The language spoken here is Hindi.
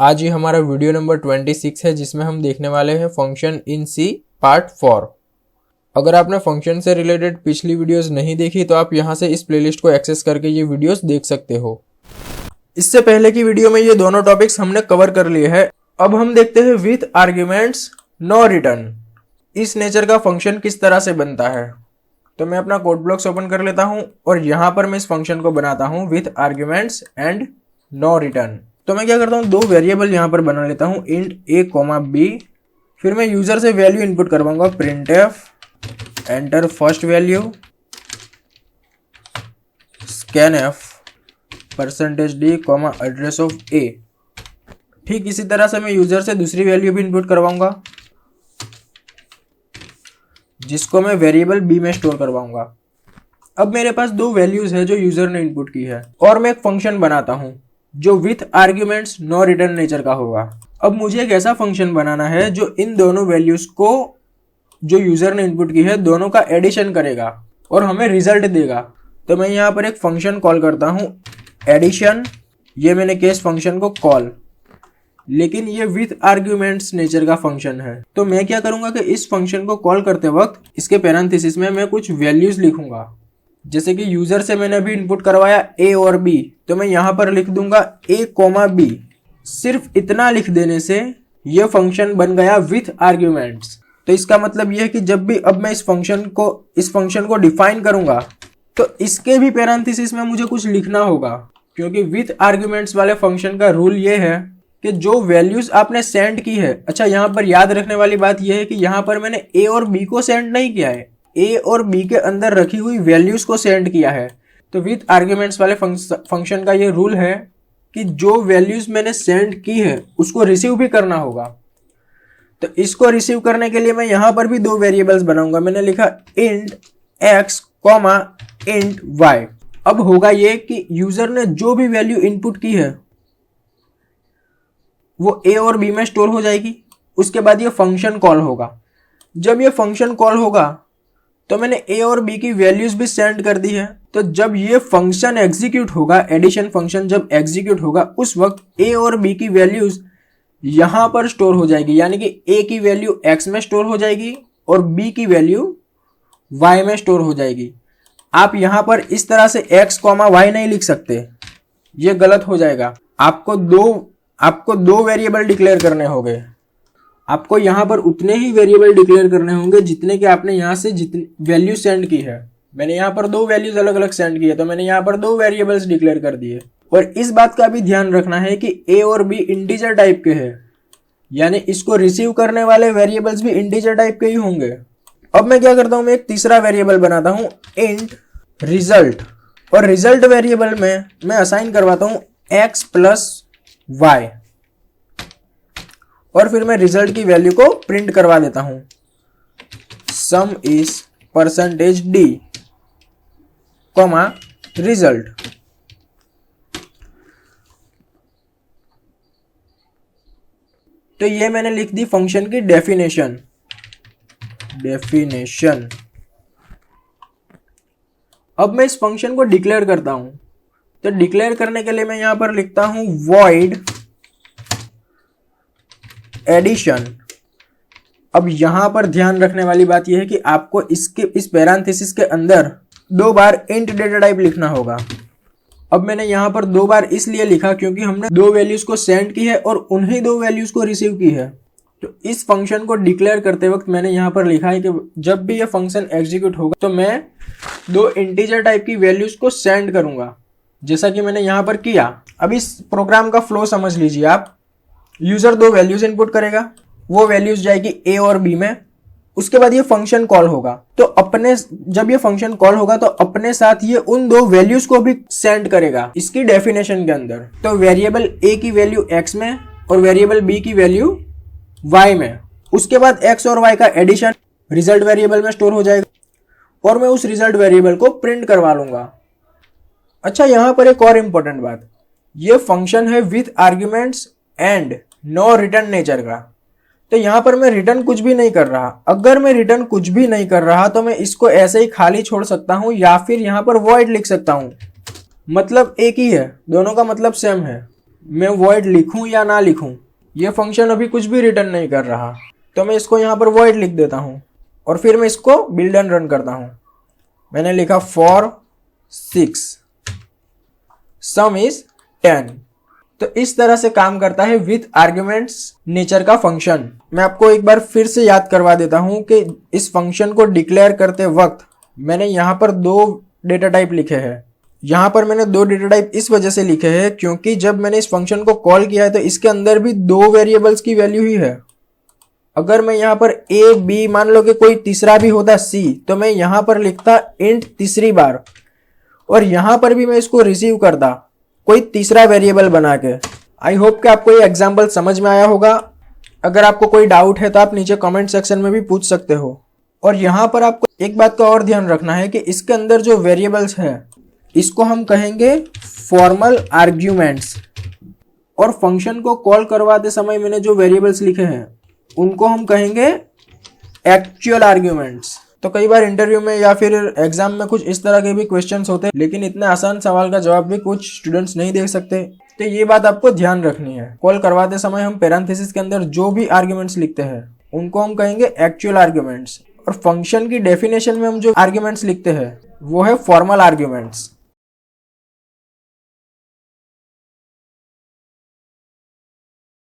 आज ये हमारा वीडियो नंबर 26 है जिसमें हम देखने वाले हैं फंक्शन इन सी पार्ट 4। अगर आपने फंक्शन से रिलेटेड पिछली वीडियोस नहीं देखी तो आप यहाँ से इस प्लेलिस्ट को एक्सेस करके ये वीडियोस देख सकते हो। इससे पहले की वीडियो में ये दोनों टॉपिक्स हमने कवर कर लिए हैं। अब हम देखते हैं विथ आर्ग्यूमेंट्स नो रिटर्न इस नेचर का फंक्शन किस तरह से बनता है। तो मैं अपना कोड ब्लॉक्स ओपन कर लेता हूँ और यहाँ पर मैं इस फंक्शन को बनाता हूँ with arguments and no return. तो मैं क्या करता हूँ, दो वेरिएबल यहाँ पर बना लेता हूँ, इंट ए कॉमा बी। फिर मैं यूजर से वैल्यू इनपुट करवाऊंगा print F enter first value scan F percentage D comma address of A. ठीक इसी तरह से मैं यूजर से दूसरी वैल्यू भी इनपुट करवाऊंगा जिसको मैं वेरिएबल बी में स्टोर करवाऊंगा। अब मेरे पास दो वैल्यूज है जो यूजर ने इनपुट की है और मैं एक फंक्शन बनाता हूं जो with arguments no return nature का होगा। अब मुझे एक ऐसा फंक्शन बनाना है जो इन दोनों वैल्यूज को जो यूजर ने इनपुट की है दोनों का एडिशन करेगा और हमें रिजल्ट देगा। तो मैं यहाँ पर एक फंक्शन कॉल करता हूँ एडिशन। ये मैंने केस फंक्शन को कॉल, लेकिन ये विथ आर्ग्यूमेंट्स नेचर का फंक्शन है। तो मैं क्या करूंगा कि इस फंक्शन को कॉल करते वक्त इसके पैरेंथेसिस में मैं कुछ वैल्यूज लिखूंगा। जैसे कि यूजर से मैंने अभी इनपुट करवाया ए और बी, तो मैं यहाँ पर लिख दूंगा ए कॉमा बी। सिर्फ इतना लिख देने से ये फंक्शन बन गया विथ आर्ग्यूमेंट्स। तो इसका मतलब ये है कि जब भी अब मैं इस फंक्शन को डिफाइन करूंगा तो इसके भी पैरेंथेसिस में मुझे कुछ लिखना होगा, क्योंकि विथ आर्ग्यूमेंट्स वाले फंक्शन का रूल ये है कि जो वैल्यूज आपने सेंड की है। अच्छा, यहाँ पर याद रखने वाली बात यह है कि यहाँ पर मैंने ए और बी को सेंड नहीं किया है, ए और बी के अंदर रखी हुई वैल्यूज को सेंड किया है। तो विथ आर्ग्यूमेंट्स वाले फंक्शन का ये रूल है कि जो वैल्यूज मैंने सेंड की है उसको रिसीव भी करना होगा। तो इसको रिसीव करने के लिए मैं यहाँ पर भी दो वेरिएबल्स बनाऊंगा। मैंने लिखा int x comma int y. अब होगा ये कि यूजर ने जो भी वैल्यू इनपुट की है वो ए और बी में स्टोर हो जाएगी। उसके बाद ये फंक्शन कॉल होगा। जब ये फंक्शन कॉल होगा तो मैंने ए और बी की वैल्यूज भी सेंड कर दी है। तो जब ये फंक्शन एग्जीक्यूट होगा, एडिशन फंक्शन जब एग्जीक्यूट होगा, उस वक्त ए और बी की वैल्यूज यहां पर स्टोर हो जाएगी। यानी कि ए की वैल्यू एक्स में स्टोर हो जाएगी और बी की वैल्यू वाई में स्टोर हो जाएगी। आप यहां पर इस तरह से एक्स कॉमा वाई नहीं लिख सकते, ये गलत हो जाएगा। आपको दो वेरिएबल डिक्लेयर करने होंगे। आपको यहाँ पर उतने ही वेरिएबल डिक्लेयर करने होंगे जितने कि आपने यहाँ से जितनी वैल्यू सेंड की है। मैंने यहाँ पर दो वैल्यूज अलग अलग सेंड की है, तो मैंने यहाँ पर दो वेरिएबल्स डिक्लेयर कर दिए। और इस बात का भी ध्यान रखना है कि ए और बी इंटीजर टाइप के हैं, यानी इसको रिसीव करने वाले वेरिएबल्स भी इंटीजर टाइप के ही होंगे। अब मैं क्या करता हूँ, मैं एक तीसरा वेरिएबल बनाता हूँ इंट रिजल्ट। और रिजल्ट वेरिएबल में मैं असाइन करवाता हूँ एक्स प्लस वाई और फिर मैं रिजल्ट की वैल्यू को प्रिंट करवा देता हूं सम is percentage D comma result. तो ये मैंने लिख दी फंक्शन की डेफिनेशन। अब मैं इस फंक्शन को डिक्लेयर करता हूं। तो डिक्लेयर करने के लिए मैं यहां पर लिखता हूं void एडिशन। अब यहां पर ध्यान रखने वाली बात यह है कि आपको इस पैरेंथेसिस के अंदर दो बार इंट डेटा टाइप लिखना होगा। अब मैंने यहां पर दो बार इसलिए लिखा क्योंकि हमने दो वैल्यूज को सेंड की है और उन्हीं दो वैल्यूज को रिसीव की है। तो इस फंक्शन को डिक्लेयर करते वक्त मैंने यहां पर लिखा है कि जब भी यह फंक्शन एग्जीक्यूट होगा तो मैं दो इंटीजर टाइप की वैल्यूज को सेंड करूंगा, जैसा कि मैंने यहां पर किया। अब इस प्रोग्राम का फ्लो समझ लीजिए आप। यूजर दो वैल्यूज इनपुट करेगा, वो वैल्यूज जाएगी ए और बी में। उसके बाद ये फंक्शन कॉल होगा। तो जब ये फंक्शन कॉल होगा तो अपने साथ ये उन दो वैल्यूज को भी सेंड करेगा इसकी डेफिनेशन के अंदर। तो वेरिएबल ए की वैल्यू एक्स में और वेरिएबल बी की वैल्यू वाई में। उसके बाद एक्स और वाई का एडिशन रिजल्ट वेरिएबल में स्टोर हो जाएगा और मैं उस रिजल्ट वेरिएबल को प्रिंट करवा लूंगा। अच्छा, यहां पर एक और इंपॉर्टेंट बात, ये फंक्शन है with arguments and no return nature का। तो यहां पर मैं रिटर्न कुछ भी नहीं कर रहा। अगर मैं रिटर्न कुछ भी नहीं कर रहा तो मैं इसको ऐसे ही खाली छोड़ सकता हूं या फिर यहां पर void लिख सकता हूं। मतलब एक ही है, दोनों का मतलब सेम है। मैं void लिखूं या ना लिखूं, ये फंक्शन अभी कुछ भी रिटर्न नहीं कर रहा, तो मैं इसको यहाँ पर void लिख देता हूँ और फिर मैं इसको बिल्ड एंड रन करता हूँ। मैंने लिखा for 6 सम इज 10। तो इस तरह से काम करता है विथ आर्ग्यूमेंट्स नेचर का फंक्शन। मैं आपको एक बार फिर से याद करवा देता हूं कि इस फंक्शन को डिक्लेयर करते वक्त मैंने यहाँ पर 2 डेटा टाइप लिखे हैं। यहाँ पर मैंने 2 डेटा टाइप इस वजह से लिखे हैं क्योंकि जब मैंने इस फंक्शन को कॉल किया है तो इसके अंदर भी 2 वेरिएबल्स की वैल्यू ही है। अगर मैं यहाँ पर a b मान लो कि कोई तीसरा भी होता c, तो मैं यहाँ पर लिखता इंट तीसरी बार और यहाँ पर भी मैं इसको रिसीव करता कोई तीसरा वेरिएबल बना के। आई होप कि आपको ये एग्जाम्पल समझ में आया होगा। अगर आपको कोई डाउट है तो आप नीचे कमेंट सेक्शन में भी पूछ सकते हो। और यहाँ पर आपको एक बात का और ध्यान रखना है कि इसके अंदर जो वेरिएबल्स है इसको हम कहेंगे फॉर्मल आर्ग्यूमेंट्स, और फंक्शन को कॉल करवाते समय मैंने जो वेरिएबल्स लिखे हैं उनको हम कहेंगे एक्चुअल आर्ग्यूमेंट्स। तो कई बार इंटरव्यू में या फिर एग्जाम में कुछ इस तरह के भी क्वेश्चंस होते हैं, लेकिन इतने आसान सवाल का जवाब भी कुछ स्टूडेंट्स नहीं दे सकते। तो ये बात आपको ध्यान रखनी है। कॉल करवाते समय हम पैरेंथेसिस के अंदर जो भी आर्ग्यूमेंट्स लिखते हैं उनको हम कहेंगे एक्चुअल आर्ग्यूमेंट्स, और फंक्शन की डेफिनेशन में हम जो आर्ग्यूमेंट्स लिखते हैं वो है फॉर्मल आर्ग्यूमेंट्स।